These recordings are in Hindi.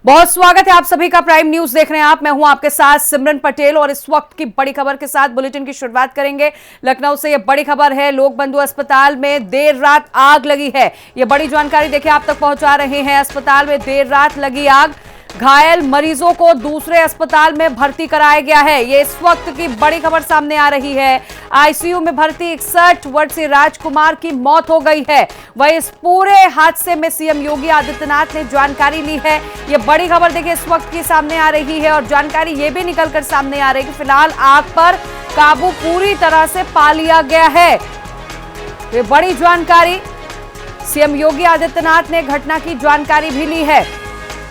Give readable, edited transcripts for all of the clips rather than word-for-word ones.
बहुत स्वागत है आप सभी का। प्राइम न्यूज देख रहे हैं आप। मैं हूं आपके साथ सिमरन पटेल और इस वक्त की बड़ी खबर के साथ बुलेटिन की शुरुआत करेंगे। लखनऊ से यह बड़ी खबर है, लोक बंधु अस्पताल में देर रात आग लगी है। यह बड़ी जानकारी देखिए आप तक पहुंचा रहे हैं। अस्पताल में देर रात लगी आग, घायल मरीजों को दूसरे अस्पताल में भर्ती कराया गया है। ये इस वक्त की बड़ी खबर सामने आ रही है। आईसीयू में भर्ती 61 वर्षीय राजकुमार की मौत हो गई है। वही इस पूरे हादसे में सीएम योगी आदित्यनाथ ने जानकारी ली है। ये बड़ी खबर देखिए इस वक्त की सामने आ रही है और जानकारी ये भी निकलकर सामने आ रही है कि फिलहाल आग पर काबू पूरी तरह से पा लिया गया है। ये बड़ी जानकारी सीएम योगी आदित्यनाथ ने घटना की जानकारी भी ली है।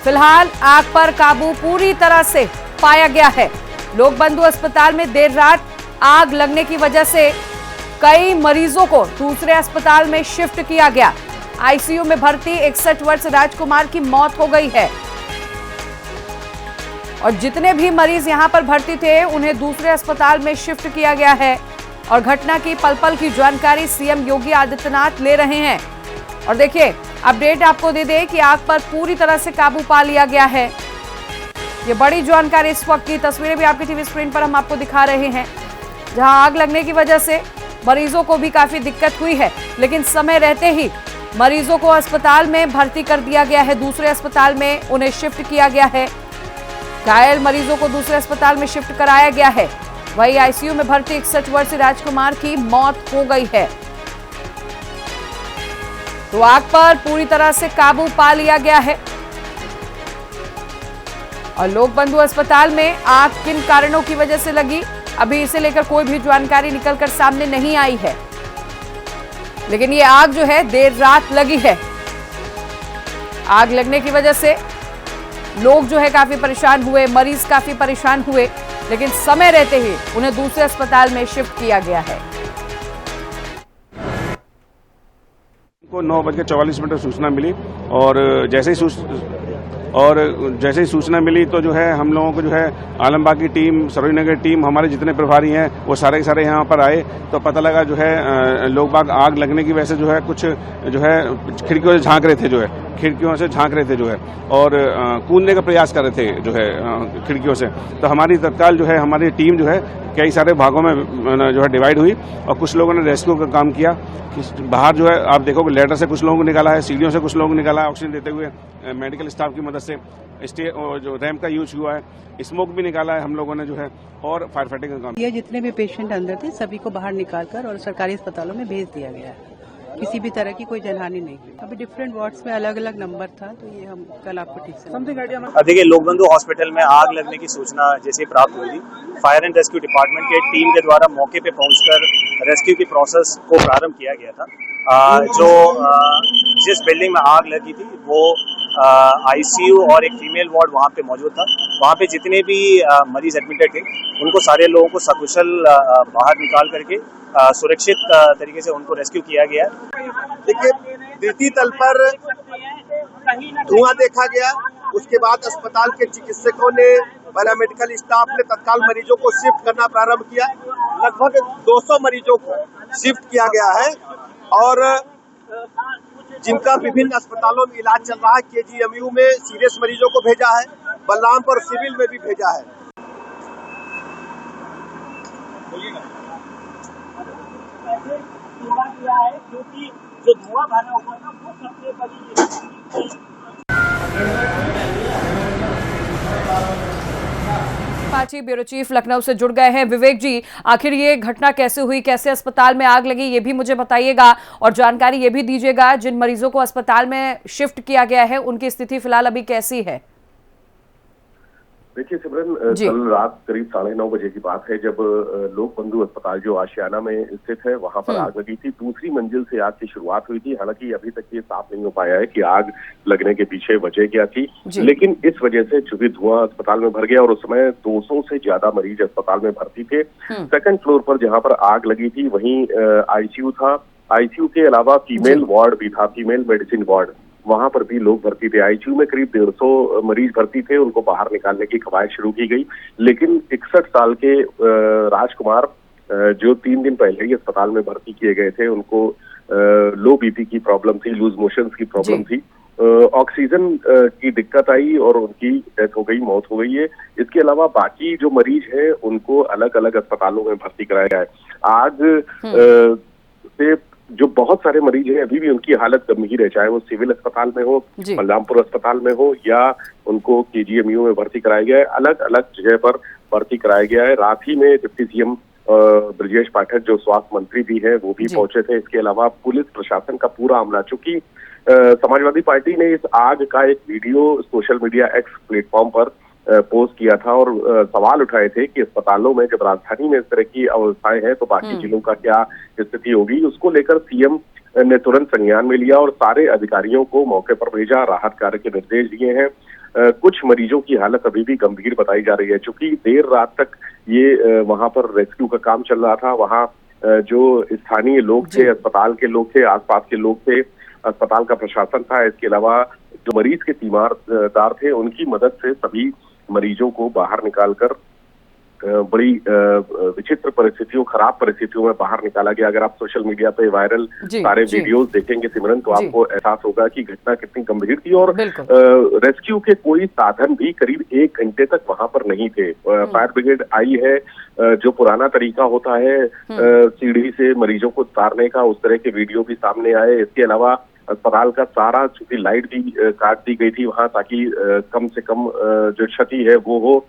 फिलहाल आग पर काबू पूरी तरह से पाया गया है। लोक बंधु अस्पताल में देर रात आग लगने की वजह से कई मरीजों को दूसरे अस्पताल में शिफ्ट किया गया। आईसीयू में भर्ती 61 वर्ष राजकुमार की मौत हो गई है और जितने भी मरीज यहां पर भर्ती थे उन्हें दूसरे अस्पताल में शिफ्ट किया गया है। और घटना की पल पल की जानकारी सीएम योगी आदित्यनाथ ले रहे हैं। और देखिए अपडेट आपको दे दें कि आग पर पूरी तरह से काबू पा लिया गया है। ये बड़ी जानकारी इस वक्त की तस्वीरें भी आपकी टीवी स्क्रीन पर हम आपको दिखा रहे हैं, जहां आग लगने की वजह से मरीजों को भी काफी दिक्कत हुई है, लेकिन समय रहते ही मरीजों को अस्पताल में भर्ती कर दिया गया है। दूसरे अस्पताल में उन्हें शिफ्ट किया गया है। घायल मरीजों को दूसरे अस्पताल में शिफ्ट कराया गया है। वही आईसीयू में भर्ती 61 वर्षीय राजकुमार की मौत हो गई है। तो आग पर पूरी तरह से काबू पा लिया गया है। और लोक बंधु अस्पताल में आग किन कारणों की वजह से लगी, अभी इसे लेकर कोई भी जानकारी निकलकर सामने नहीं आई है, लेकिन ये आग जो है देर रात लगी है। आग लगने की वजह से लोग जो है काफी परेशान हुए, मरीज काफी परेशान हुए, लेकिन समय रहते ही उन्हें दूसरे अस्पताल में शिफ्ट किया गया है। को 9:44 सूचना मिली और जैसे ही सूचना मिली तो जो है हम लोगों को जो है आलमबाग की टीम, सरोजनी नगर टीम, हमारे जितने प्रभारी हैं वो सारे के सारे यहाँ पर आए। तो पता लगा जो है लोग बाग आग लगने की वजह से जो है कुछ जो है खिड़कियों से झांक रहे थे, जो है खिड़कियों से झांक रहे थे जो है, और कूदने का प्रयास कर रहे थे जो है खिड़कियों से। तो हमारी तत्काल जो है हमारी टीम जो है कई सारे भागों में जो है डिवाइड हुई और कुछ लोगों ने रेस्क्यू का काम किया। बाहर जो है आप देखोगे लेटर से कुछ लोगों को निकाला है, सीढ़ियों से कुछ लोगों को निकाला है, ऑक्सीजन देते हुए मेडिकल स्टाफ की मदद से जो रैंप का यूज हुआ है, स्मोक भी निकाला है हम लोगों ने जो है, और फायर फाइटिंग का काम किया। जितने भी पेशेंट अंदर थे सभी को बाहर निकालकर और सरकारी अस्पतालों में भेज दिया गया है। किसी भी तरह की कोई जनहानि नहीं हुई। अभी डिफरेंट वार्ड्स में अलग अलग नंबर था, तो ये हम कल आपको ठीक से देखिए लोक बंधु हॉस्पिटल में आग लगने की सूचना जैसे प्राप्त हुई थी, फायर एंड रेस्क्यू डिपार्टमेंट के टीम के द्वारा मौके पे पहुंचकर रेस्क्यू की प्रोसेस को प्रारंभ किया गया था। जिस बिल्डिंग में आग लगी थी वो आईसीयू और एक फीमेल वार्ड वहाँ पे मौजूद था। वहाँ पे जितने भी मरीज एडमिटेड थे उनको सारे लोगों को सकुशल बाहर निकाल करके सुरक्षित तरीके से उनको रेस्क्यू किया गया। देखिए द्वितीय तल पर धुआं देखा गया, उसके बाद अस्पताल के चिकित्सकों ने, पैरामेडिकल स्टाफ ने तत्काल मरीजों को शिफ्ट करना प्रारंभ किया। लगभग 200 मरीजों को शिफ्ट किया गया है और जिनका विभिन्न अस्पतालों में इलाज चल रहा है। केजीएमयू में सीरियस मरीजों को भेजा है, बलरामपुर सिविल में भी भेजा है। क्योंकि जो धुआं भरा हुआ था वो सबसे बड़ी पार्टी ब्यूरो चीफ लखनऊ से जुड़ गए हैं। विवेक जी, आखिर ये घटना कैसे हुई, कैसे अस्पताल में आग लगी, ये भी मुझे बताइएगा और जानकारी ये भी दीजिएगा जिन मरीजों को अस्पताल में शिफ्ट किया गया है उनकी स्थिति फिलहाल अभी कैसी है। देखिए सिमरन, कल रात करीब 9:30 बजे की बात है जब लोक बंधु अस्पताल जो आशियाना में स्थित है वहां पर आग लगी थी। दूसरी मंजिल से आग की शुरुआत हुई थी। हालांकि अभी तक ये साफ नहीं हो पाया है कि आग लगने के पीछे वजह क्या थी, लेकिन इस वजह से चूंकि धुआं अस्पताल में भर गया और उस समय 200 से ज्यादा मरीज अस्पताल में भर्ती थे। सेकंड फ्लोर पर जहां पर आग लगी थी वहीं आईसीयू था। आईसीयू के अलावा फीमेल वार्ड भी था, फीमेल मेडिसिन वार्ड, वहां पर भी लोग भर्ती थे। आईसीयू में करीब 150 मरीज भर्ती थे, उनको बाहर निकालने की कवायद शुरू की गई, लेकिन 61 साल के राजकुमार जो 3 दिन पहले ही अस्पताल में भर्ती किए गए थे, उनको लो बीपी की प्रॉब्लम थी, लूज मोशंस की प्रॉब्लम थी ऑक्सीजन की दिक्कत आई और उनकी डेथ हो गई, मौत हो गई है। इसके अलावा बाकी जो मरीज हैं उनको अलग अलग अस्पतालों में भर्ती कराया गया है। आग से जो बहुत सारे मरीज हैं अभी भी उनकी हालत गंभीर है, चाहे वो सिविल अस्पताल में हो, बलरामपुर अस्पताल में हो, या उनको केजीएमयू में भर्ती कराया गया है। अलग अलग जगह पर भर्ती कराया गया है। रात ही में डिप्टी सीएम ब्रजेश पाठक जो स्वास्थ्य मंत्री भी है वो भी पहुंचे थे। इसके अलावा पुलिस प्रशासन का पूरा अमला, चूंकि समाजवादी पार्टी ने इस आग का एक video social media x platform पर पोस्ट किया था और सवाल उठाए थे कि अस्पतालों में जब राजधानी में इस तरह की अवस्थाएं हैं तो बाकी जिलों का क्या स्थिति होगी। उसको लेकर सीएम ने तुरंत संज्ञान में लिया और सारे अधिकारियों को मौके पर भेजा, राहत कार्य के निर्देश दिए हैं। कुछ मरीजों की हालत अभी भी गंभीर बताई जा रही है। चूंकि देर रात तक ये वहां पर रेस्क्यू का काम चल रहा था, वहां जो स्थानीय लोग थे, अस्पताल के लोग थे, आसपास के लोग थे, अस्पताल का प्रशासन था, इसके अलावा जो मरीज के तीमारदार थे उनकी मदद से सभी मरीजों को बाहर निकालकर बड़ी विचित्र परिस्थितियों, खराब परिस्थितियों में बाहर निकाला गया। अगर आप सोशल मीडिया पे वायरल सारे वीडियोस देखेंगे सिमरन, तो आपको एहसास होगा कि घटना कितनी गंभीर थी। और रेस्क्यू के कोई साधन भी करीब 1 घंटे तक वहां पर नहीं थे। फायर ब्रिगेड आई है, जो पुराना तरीका होता है सीढ़ी से मरीजों को उतारने का, उस तरह के वीडियो भी सामने आए। इसके अलावा अस्पताल का सारा, चूंकि लाइट भी काट दी गई थी वहां, ताकि कम से कम जो क्षति है वो हो।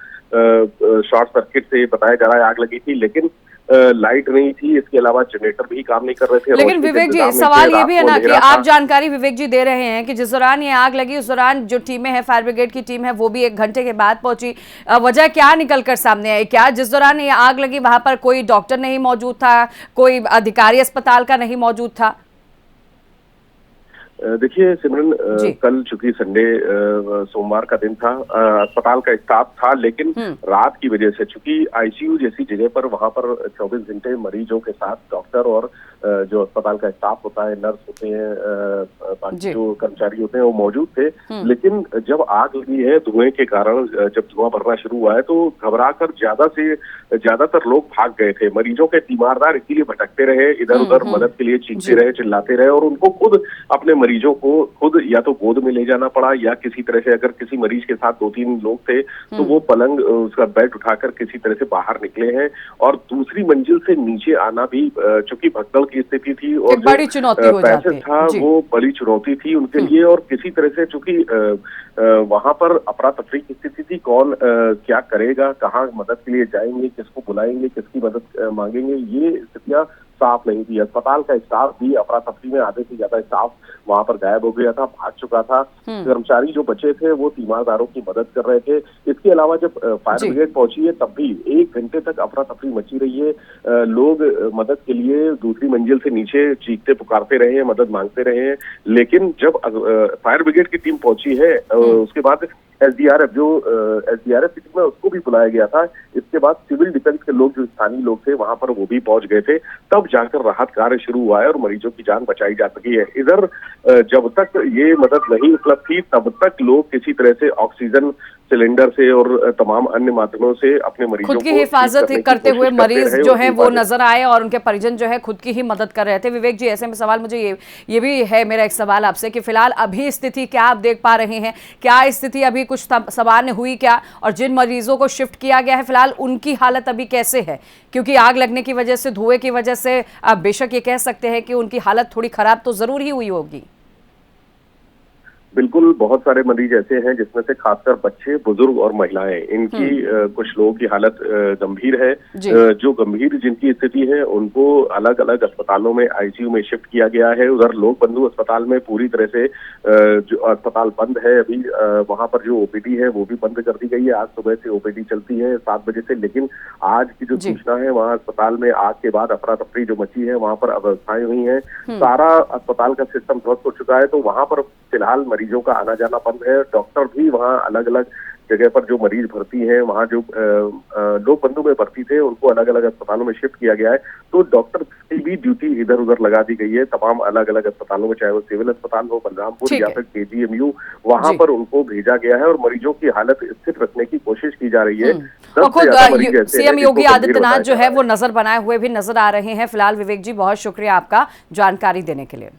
शॉर्ट सर्किट से बताया जा रहा है आग लगी थी, लेकिन लाइट नहीं थी। इसके अलावा जनरेटर भी काम नहीं कर रहे थे। लेकिन विवेक जी, सवाल ये भी है ना कि आप जानकारी विवेक जी दे रहे हैं कि जिस दौरान ये आग लगी उस दौरान जो टीमें हैं, फायर ब्रिगेड की टीम है, वो भी 1 घंटे के बाद पहुंची। वजह क्या निकल कर सामने आई? क्या जिस दौरान ये आग लगी वहां पर कोई डॉक्टर नहीं मौजूद था, कोई अधिकारी अस्पताल का नहीं मौजूद था? देखिए सिमरन, कल चूंकि संडे सोमवार का दिन था, अस्पताल का स्टाफ था, लेकिन रात की वजह से, चूंकि आईसीयू जैसी जगह पर वहां पर 24 घंटे मरीजों के साथ डॉक्टर और जो अस्पताल का स्टाफ होता है, नर्स होते हैं, बाकी जो कर्मचारी होते हैं वो मौजूद थे। लेकिन जब आग लगी है धुएं के कारण, जब धुआं भरना शुरू हुआ है तो घबराकर ज्यादातर लोग भाग गए थे। मरीजों के तीमारदार इसीलिए भटकते रहे, इधर उधर मदद के लिए चीखते रहे, चिल्लाते रहे, और उनको खुद अपने मरीजों को खुद या तो गोद में ले जाना पड़ा, या किसी तरह से, अगर किसी मरीज के साथ 2-3 लोग थे तो वो पलंग, उसका बेड उठाकर किसी तरह से बाहर निकले हैं। और दूसरी मंजिल से नीचे आना भी, चूंकि भगदड़ की स्थिति थी और बड़ी चुनौती हो जाती पैसेज था, वो बड़ी चुनौती थी उनके लिए। और किसी तरह से, चूंकि वहां पर अफरा तफरी की स्थिति थी, कौन क्या करेगा, कहाँ मदद के लिए जाएंगे, किसको बुलाएंगे, किसकी मदद मांगेंगे, ये स्थितियां साफ नहीं थी। अस्पताल का स्टाफ भी अफरा तफरी में, आधे से ज्यादा स्टाफ वहां पर गायब हो गया था, भाग चुका था। कर्मचारी जो बचे थे वो तीमारदारों की मदद कर रहे थे। इसके अलावा जब फायर ब्रिगेड पहुंची है तब भी 1 घंटे तक अफरा तफरी मची रही है। लोग मदद के लिए दूसरी मंजिल से नीचे चीखते पुकारते रहे हैं, मदद मांगते रहे हैं। लेकिन जब फायर ब्रिगेड की टीम पहुंची है उसके बाद एसडीआरएफ की टीम है उसको भी बुलाया गया था। इसके बाद सिविल डिफेंस के लोग, जो स्थानीय लोग थे वहां पर, वो भी पहुंच गए थे। तब जाकर राहत कार्य शुरू हुआ है और मरीजों की जान बचाई जा सकी है। इधर जब तक ये मदद नहीं उपलब्ध थी तब तक लोग किसी तरह से ऑक्सीजन सिलेंडर से और तमाम अन्य माध्यमों से अपने मरीजों खुद की हिफाजत करते हुए मरीज जो है वो नजर आए और उनके परिजन जो है खुद की ही मदद कर रहे थे। विवेक जी, ऐसे में सवाल मुझे ये भी है, मेरा एक सवाल आपसे, कि फिलहाल अभी स्थिति क्या आप देख पा रहे हैं? क्या स्थिति अभी कुछ सामान्य हुई क्या? और जिन मरीजों को शिफ्ट किया गया है फिलहाल उनकी हालत अभी कैसे है? क्योंकि आग लगने की वजह से, धुएं की वजह से आप बेशक ये कह सकते हैं कि उनकी हालत थोड़ी खराब तो जरूर ही हुई होगी। बिल्कुल, बहुत सारे मरीज ऐसे हैं जिसमें से खासकर बच्चे, बुजुर्ग और महिलाएं, इनकी कुछ लोगों की हालत गंभीर है। जो गंभीर जिनकी स्थिति है उनको अलग अलग अस्पतालों में आईसीयू में शिफ्ट किया गया है। उधर लोक बंधु अस्पताल में पूरी तरह से जो अस्पताल बंद है अभी, वहां पर जो ओपीडी है वो भी बंद कर दी गई है। आज सुबह से ओपीडी चलती है 7 बजे से, लेकिन आज की जो सूचना है वहाँ अस्पताल में आग के बाद अफरा तफरी जो मची है, वहां पर अवस्थाएं हुई है, सारा अस्पताल का सिस्टम ध्वस्त हो चुका है। तो वहां पर फिलहाल मरीजों का आना जाना बंद है। डॉक्टर भी वहाँ अलग अलग जगह पर, जो मरीज भर्ती हैं वहाँ, जो लोक बंधु में भर्ती थे उनको अलग अलग अस्पतालों में शिफ्ट किया गया है। तो डॉक्टर की भी ड्यूटी इधर उधर लगा दी गई है तमाम अलग अलग अस्पतालों में, चाहे वो सिविल अस्पताल हो, बलरामपुर या फिर केजीएमयू, वहां पर उनको भेजा गया है और मरीजों की हालत स्थिर रखने की कोशिश की जा रही है। खुद सीएम योगी आदित्यनाथ जो है वो नजर बनाए हुए भी नजर आ रहे हैं। फिलहाल विवेक जी, बहुत शुक्रिया आपका जानकारी देने के लिए।